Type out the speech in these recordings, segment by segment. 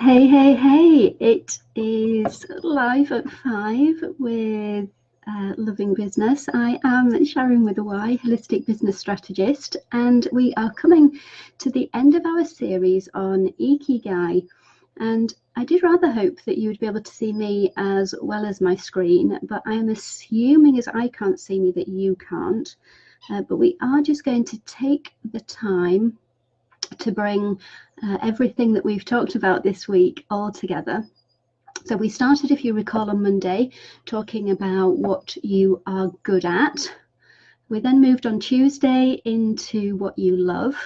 Hey, hey, hey, it is live at 5 with Loving Business. I am Sharyn with a Y, Holistic Business Strategist, and we are coming to the end of our series on Ikigai. And I did rather hope that you would be able to see me as well as my screen, but I am assuming as I can't see me that you can't. But we are just going to take the time to bring everything that we've talked about this week all together. So we started, if you recall, on Monday talking about what you are good at. We then moved on Tuesday into what you love.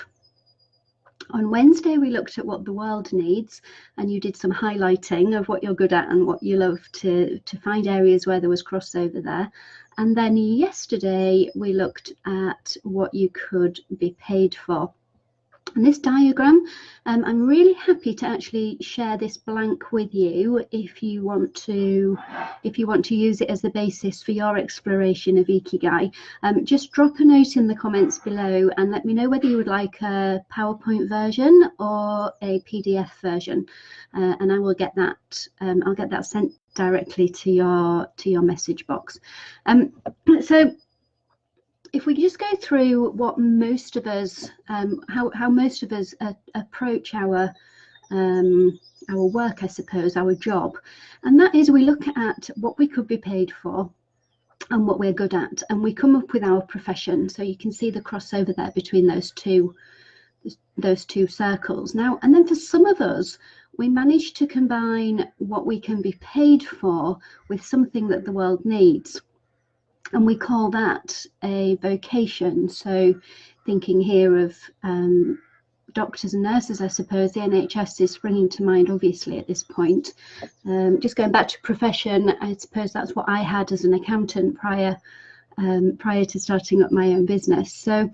On Wednesday, we looked at what the world needs, and you did some highlighting of what you're good at and what you love to find areas where there was crossover there. And then yesterday, we looked at what you could be paid for. And this diagram, I'm really happy to actually share this blank with you if you want to use it as the basis for your exploration of Ikigai. Just drop a note in the comments below and let me know whether you would like a PowerPoint version or a PDF version, and I will get that. I'll get that sent directly to your message box. So if we just go through what most of us, how most of us approach our work, I suppose, our job, and that is we look at what we could be paid for and what we're good at, and we come up with our profession. So you can see the crossover there between those two circles. Now, and then for some of us, we manage to combine what we can be paid for with something that the world needs. And we call that a vocation. So thinking here of doctors and nurses, I suppose the NHS is springing to mind, obviously, at this point. Just going back to profession, I suppose that's what I had as an accountant prior to starting up my own business. So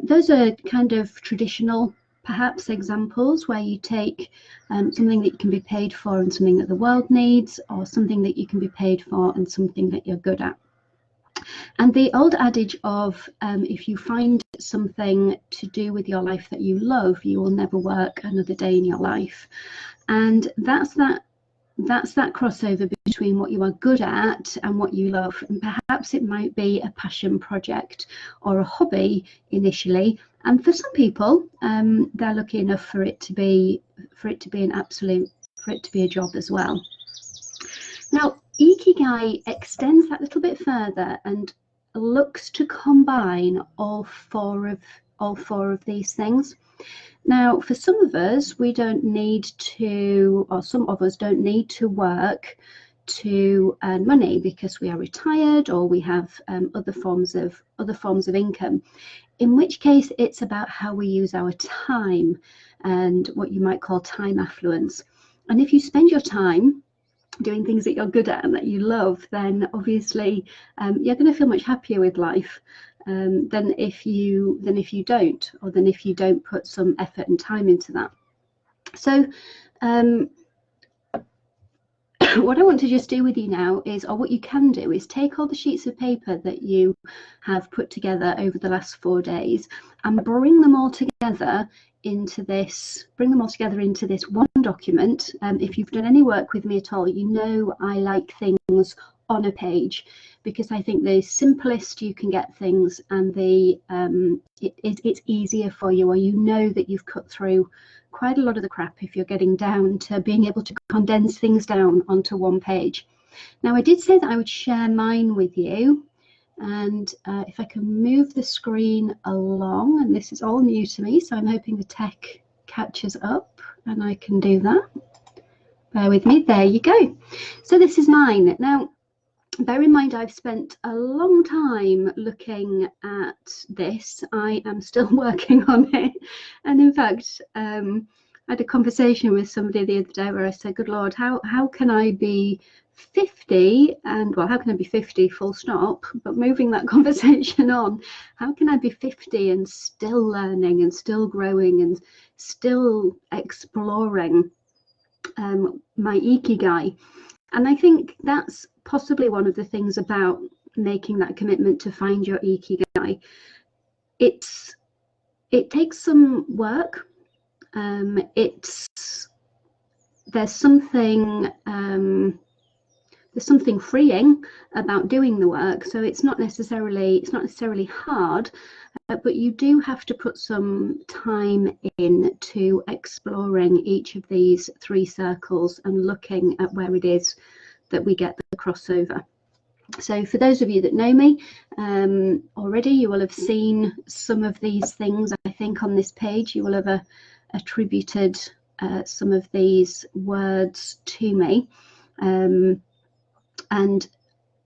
those are kind of traditional, perhaps, examples where you take something that you can be paid for and something that the world needs, or something that you can be paid for and something that you're good at. And the old adage of if you find something to do with your life that you love, you will never work another day in your life. And that's that crossover between what you are good at and what you love. And perhaps it might be a passion project or a hobby initially. And for some people, they're lucky enough for it to be a job as well. Now, Ikigai extends that little bit further and looks to combine all four of these things. Now, for some of us, we don't need to, or some of us don't need to work to earn money because we are retired or we have other forms of income. In which case, it's about how we use our time and what you might call time affluence. And if you spend your time doing things that you're good at and that you love, then obviously you're going to feel much happier with life than if you don't, or than if you don't put some effort and time into that. So what I want to just do with you now is, or what you can do is, take all the sheets of paper that you have put together over the last 4 days and bring them all together into this one document. If you've done any work with me at all, you know I like things on a page, because I think the simplest you can get things, and it's easier for you, or you know that you've cut through quite a lot of the crap if you're getting down to being able to condense things down onto one page. Now, I did say that I would share mine with you, and if I can move the screen along, and this is all new to me, so I'm hoping the tech catches up and I can do that. Bear with me. There you go. So this is mine. Now, bear in mind, I've spent a long time looking at this. I am still working on it. And in fact, I had a conversation with somebody the other day where I said, good Lord, how can I be 50 and, well, how can I be 50 full stop, but moving that conversation on, how can I be 50 and still learning and still growing and still exploring my Ikigai? And I think that's possibly one of the things about making that commitment to find your Ikigai. It takes some work. It's there's something freeing about doing the work. So it's not necessarily hard, but you do have to put some time into exploring each of these 3 circles and looking at where it is that we get the crossover. So for those of you that know me already, you will have seen some of these things, I think, on this page. You will have attributed some of these words to me. And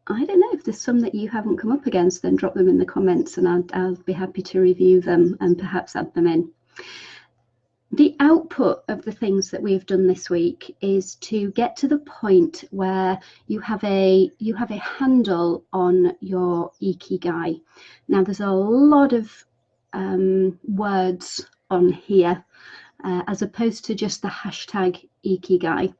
I don't know if there's some that you haven't come up against, then drop them in the comments and I'll be happy to review them and perhaps add them in. The output of the things that we've done this week is to get to the point where you have a handle on your Ikigai. Now there's a lot of words on here as opposed to just the hashtag Ikigai,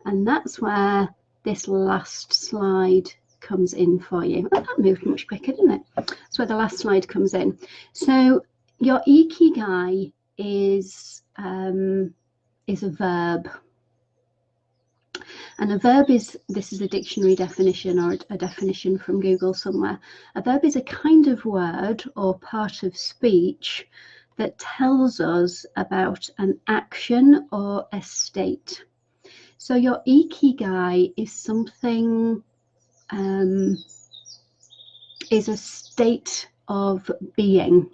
and that's where this last slide comes in for you. Oh, that moved much quicker, didn't it? That's where the last slide comes in. So your Ikigai is a verb, and a verb is, this is a dictionary definition or a definition from Google somewhere. A verb is a kind of word or part of speech that tells us about an action or a state. So your Ikigai is something, is a state of being.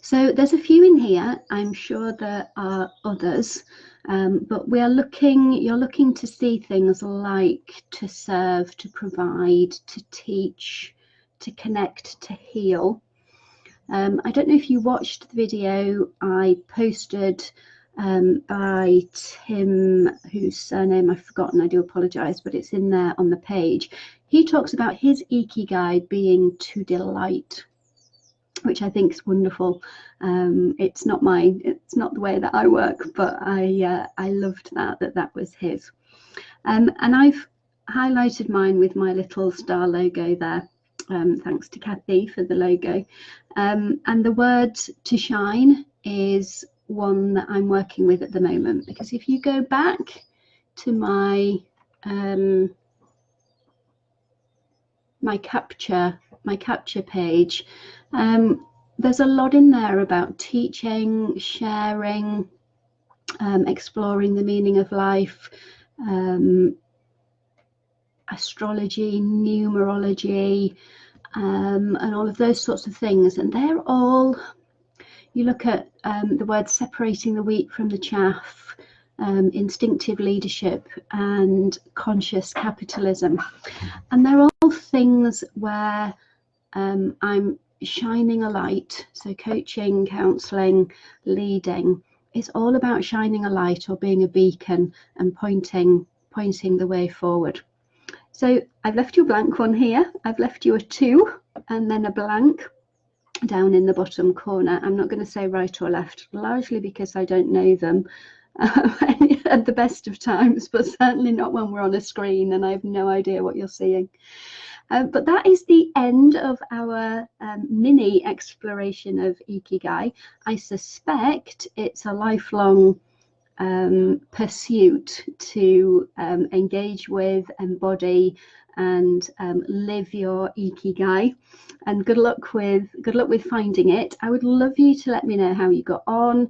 So there's a few in here. I'm sure there are others, but you're looking to see things like to serve, to provide, to teach, to connect, to heal. I don't know if you watched the video I posted by Tim, whose surname I've forgotten, I do apologise, but it's in there on the page. He talks about his Ikigai being to delight, which I think is wonderful. It's not the way that I work, but I loved that was his. And I've highlighted mine with my little star logo there. Thanks to Kathy for the logo. And the word to shine is one that I'm working with at the moment, because if you go back to my my capture page, there's a lot in there about teaching, sharing, exploring the meaning of life, astrology, numerology, and all of those sorts of things. And they're all, you look at the word separating the wheat from the chaff, instinctive leadership and conscious capitalism, and they're all things where I'm shining a light. So coaching, counselling, leading, it's all about shining a light or being a beacon and pointing the way forward. So I've left you a blank one here. I've left you a 2 and then a blank down in the bottom corner. I'm not going to say right or left, largely because I don't know them at the best of times, but certainly not when we're on a screen and I have no idea what you're seeing. But that is the end of our mini exploration of Ikigai. I suspect it's a lifelong pursuit to engage with, embody, and live your Ikigai. And good luck with finding it. I would love you to let me know how you got on.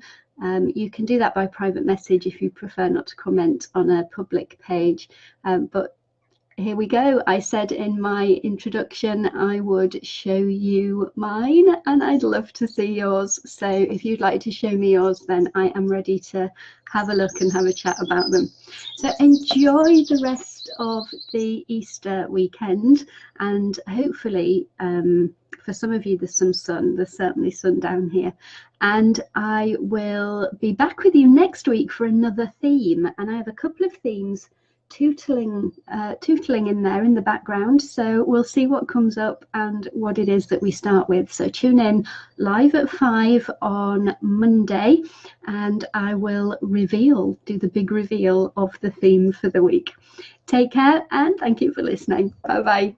You can do that by private message if you prefer not to comment on a public page. But here we go. I said in my introduction I would show you mine, and I'd love to see yours. So if you'd like to show me yours, then I am ready to have a look and have a chat about them. So enjoy the rest of the Easter weekend, and hopefully for some of you there's some sun. There's certainly sun down here, and I will be back with you next week for another theme. And I have a couple of themes tootling in there in the background, so we'll see what comes up and what it is that we start with. So tune in live at 5 on Monday and I will do the big reveal of the theme for the week. Take care and thank you for listening. Bye bye.